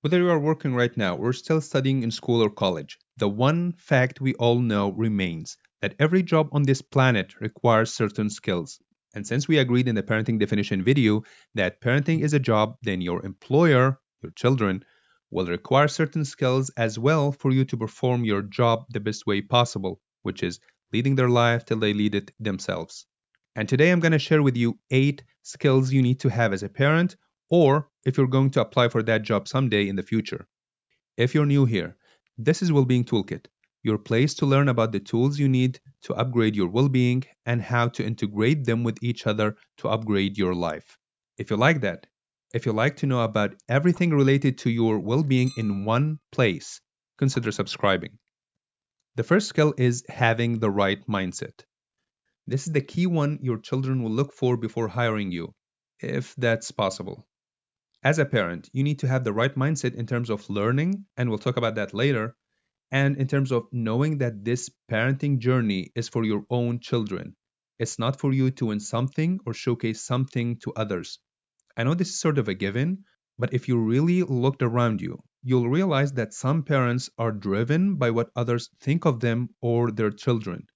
Whether you are working right now or still studying in school or college, the one fact we all know remains that every job on this planet requires certain skills. And since we agreed in the parenting definition video that parenting is a job, then your employer, your children, will require certain skills as well for you to perform your job the best way possible, which is leading their life till they lead it themselves. And today I'm going to share with you 8 skills you need to have as a parent or if you're going to apply for that job someday in the future. If you're new here, this is WellBeing Toolkit, your place to learn about the tools you need to upgrade your well-being and how to integrate them with each other to upgrade your life. If you like that, if you like to know about everything related to your well-being in one place, consider subscribing. The first skill is having the right mindset. This is the key one your children will look for before hiring you, if that's possible. As a parent, you need to have the right mindset in terms of learning, and we'll talk about that later, and in terms of knowing that this parenting journey is for your own children. It's not for you to win something or showcase something to others. I know this is sort of a given, but if you really looked around you, you'll realize that some parents are driven by what others think of them or their children.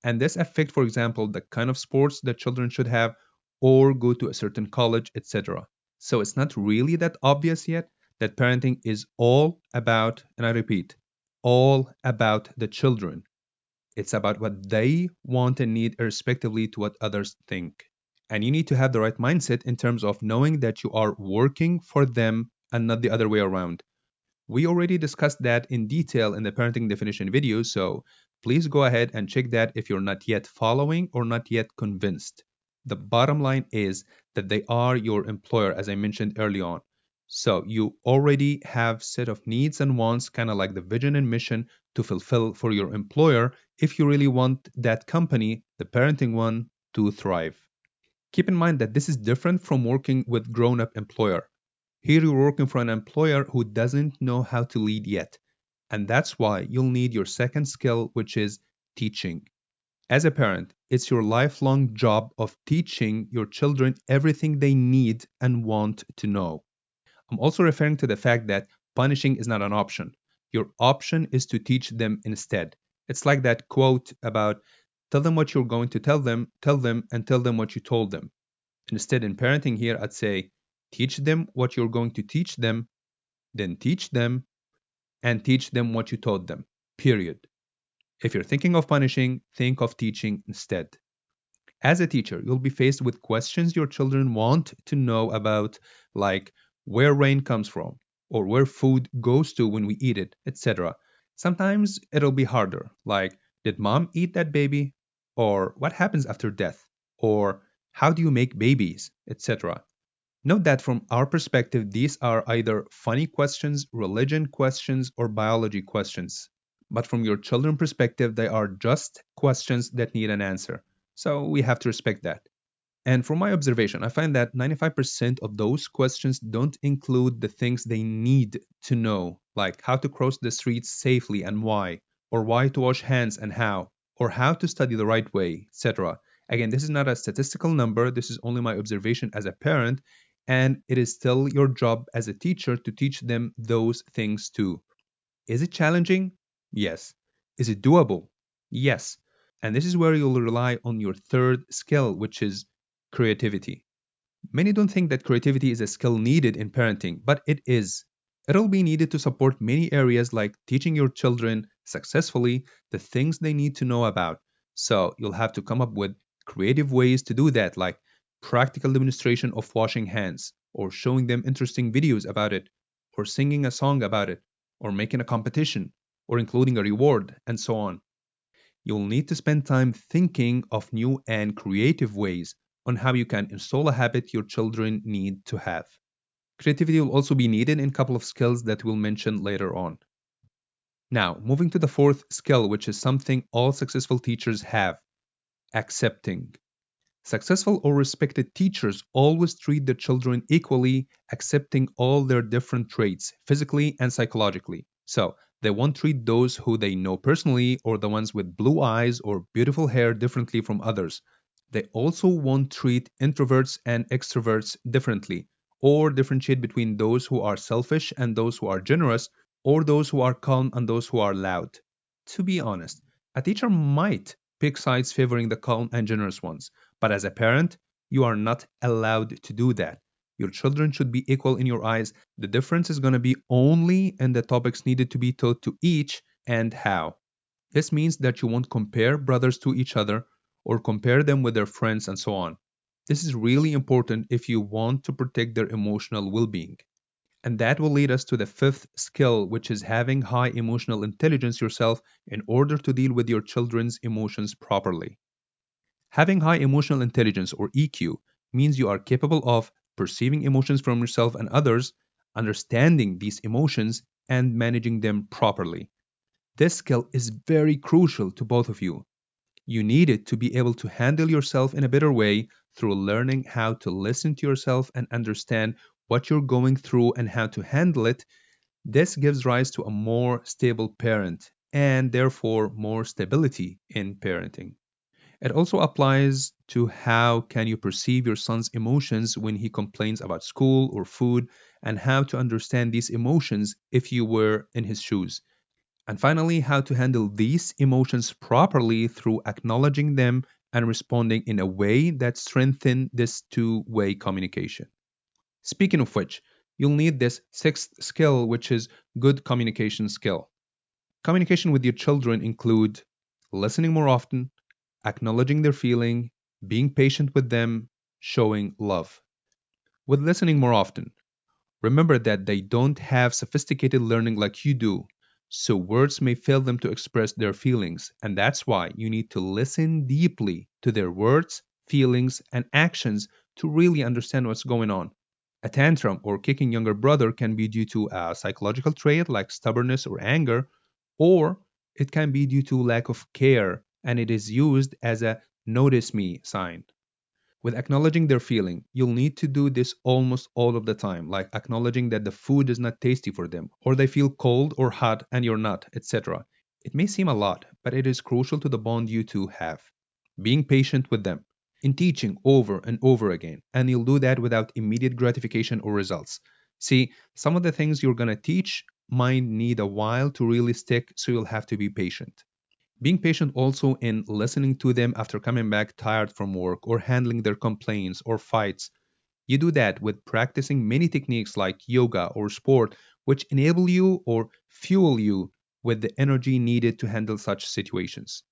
And this affect, for example, the kind of sports that children should have or go to a certain college, etc. So it's not really that obvious yet that parenting is all about, and I repeat, all about the children. It's about what they want and need, irrespectively to what others think. And you need to have the right mindset in terms of knowing that you are working for them and not the other way around. We already discussed that in detail in the parenting definition video, so please go ahead and check that if you're not yet following or not yet convinced. The bottom line is that they are your employer, as I mentioned early on. So you already have set of needs and wants, kind of like the vision and mission to fulfill for your employer if you really want that company, the parenting one, to thrive. Keep in mind that this is different from working with grown-up employer. Here you're working for an employer who doesn't know how to lead yet. And that's why you'll need your second skill, which is teaching. As a parent, it's your lifelong job of teaching your children everything they need and want to know. I'm also referring to the fact that punishing is not an option. Your option is to teach them instead. It's like that quote about tell them what you're going to tell them, and tell them what you told them. Instead, in parenting here, I'd say teach them what you're going to teach them, then teach them, and teach them what you taught them. Period. If you're thinking of punishing, think of teaching instead. As a teacher, you'll be faced with questions your children want to know about, like where rain comes from, or where food goes to when we eat it, etc. Sometimes it'll be harder, like did mom eat that baby? Or what happens after death? Or how do you make babies, etc. Note that from our perspective, these are either funny questions, religion questions, or biology questions. But from your children's perspective, they are just questions that need an answer. So we have to respect that. And from my observation, I find that 95% of those questions don't include the things they need to know, like how to cross the streets safely and why, or why to wash hands and how, or how to study the right way, etc. Again, this is not a statistical number, this is only my observation as a parent, and it is still your job as a teacher to teach them those things too. Is it challenging? Yes. Is it doable? Yes. And this is where you'll rely on your third skill, which is creativity. Many don't think that creativity is a skill needed in parenting, but it is. It'll be needed to support many areas like teaching your children successfully the things they need to know about. So you'll have to come up with creative ways to do that, like practical demonstration of washing hands, or showing them interesting videos about it, or singing a song about it, or making a competition, or including a reward, and so on. You'll need to spend time thinking of new and creative ways on how you can install a habit your children need to have. Creativity will also be needed in a couple of skills that we'll mention later on. Now, moving to the fourth skill, which is something all successful teachers have: accepting. Successful or respected teachers always treat their children equally, accepting all their different traits, physically and psychologically. So, they won't treat those who they know personally or the ones with blue eyes or beautiful hair differently from others. They also won't treat introverts and extroverts differently, or differentiate between those who are selfish and those who are generous, or those who are calm and those who are loud. To be honest, a teacher might pick sides favoring the calm and generous ones, but as a parent, you are not allowed to do that. Your children should be equal in your eyes. The difference is going to be only in the topics needed to be taught to each and how. This means that you won't compare brothers to each other or compare them with their friends and so on. This is really important if you want to protect their emotional well being. And that will lead us to the fifth skill, which is having high emotional intelligence yourself in order to deal with your children's emotions properly. Having high emotional intelligence or EQ means you are capable of perceiving emotions from yourself and others, understanding these emotions, and managing them properly. This skill is very crucial to both of you. You need it to be able to handle yourself in a better way through learning how to listen to yourself and understand what you're going through and how to handle it. This gives rise to a more stable parent and therefore more stability in parenting. It also applies to how can you perceive your son's emotions when he complains about school or food and how to understand these emotions if you were in his shoes. And finally, how to handle these emotions properly through acknowledging them and responding in a way that strengthens this two-way communication. Speaking of which, you'll need this sixth skill, which is good communication skill. Communication with your children include listening more often, acknowledging their feeling, being patient with them, showing love. With listening more often, remember that they don't have sophisticated learning like you do, so words may fail them to express their feelings, and that's why you need to listen deeply to their words, feelings, and actions to really understand what's going on. A tantrum or kicking younger brother can be due to a psychological trait like stubbornness or anger, or it can be due to lack of care, and it is used as a notice me sign. With acknowledging their feeling, you'll need to do this almost all of the time, like acknowledging that the food is not tasty for them, or they feel cold or hot and you're not, etc. It may seem a lot, but it is crucial to the bond you two have. Being patient with them, in teaching over and over again, and you'll do that without immediate gratification or results. See, some of the things you're going to teach might need a while to really stick, so you'll have to be patient. Being patient also in listening to them after coming back tired from work or handling their complaints or fights. You do that with practicing many techniques like yoga or sport, which enable you or fuel you with the energy needed to handle such situations.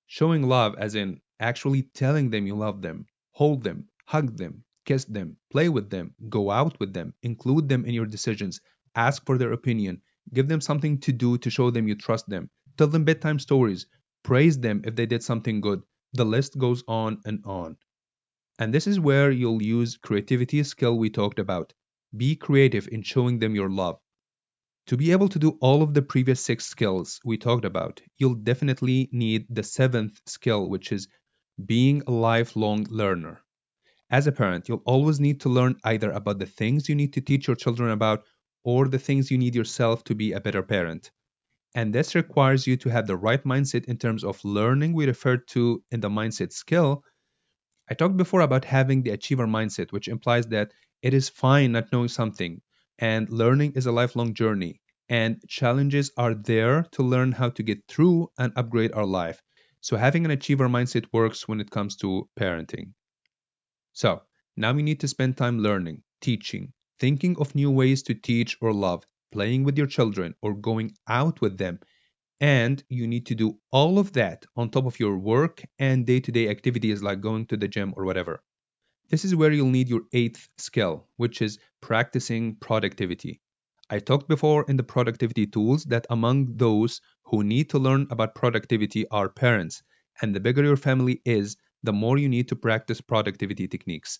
Showing love, as in actually telling them you love them, hold them, hug them, kiss them, play with them, go out with them, include them in your decisions, ask for their opinion, give them something to do to show them you trust them, tell them bedtime stories, praise them if they did something good. The list goes on and on. And this is where you'll use creativity skill we talked about. Be creative in showing them your love. To be able to do all of the previous six skills we talked about, you'll definitely need the seventh skill, which is being a lifelong learner. As a parent, you'll always need to learn either about the things you need to teach your children about or the things you need yourself to be a better parent. And this requires you to have the right mindset in terms of learning we referred to in the mindset skill. I talked before about having the achiever mindset, which implies that it is fine not knowing something, and learning is a lifelong journey, and challenges are there to learn how to get through and upgrade our life. So, having an achiever mindset works when it comes to parenting. So, now we need to spend time learning, teaching, thinking of new ways to teach or love, playing with your children, or going out with them, and you need to do all of that on top of your work and day to day activities like going to the gym or whatever. This is where you'll need your eighth skill, which is practicing productivity. I talked before in the productivity tools that among those who need to learn about productivity are parents, and the bigger your family is, the more you need to practice productivity techniques.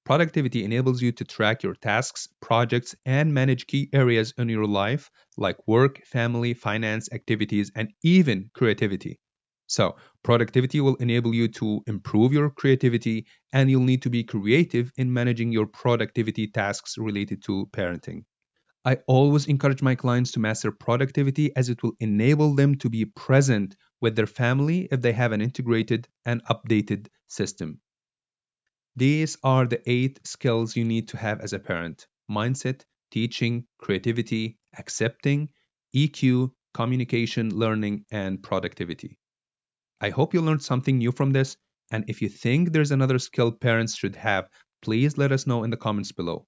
Productivity enables you to track your tasks, projects, and manage key areas in your life like work, family, finance, activities, and even creativity. So, productivity will enable you to improve your creativity, and you'll need to be creative in managing your productivity tasks related to parenting. I always encourage my clients to master productivity as it will enable them to be present with their family if they have an integrated and updated system. These are the 8 skills you need to have as a parent: mindset, teaching, creativity, accepting, EQ, communication, learning, and productivity. I hope you learned something new from this. And if you think there's another skill parents should have, please let us know in the comments below.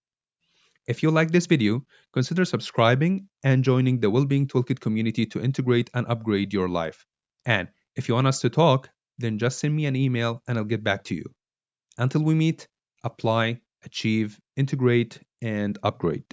If you like this video, consider subscribing and joining the Wellbeing Toolkit community to integrate and upgrade your life. And if you want us to talk, then just send me an email and I'll get back to you. Until we meet, apply, achieve, integrate, and upgrade.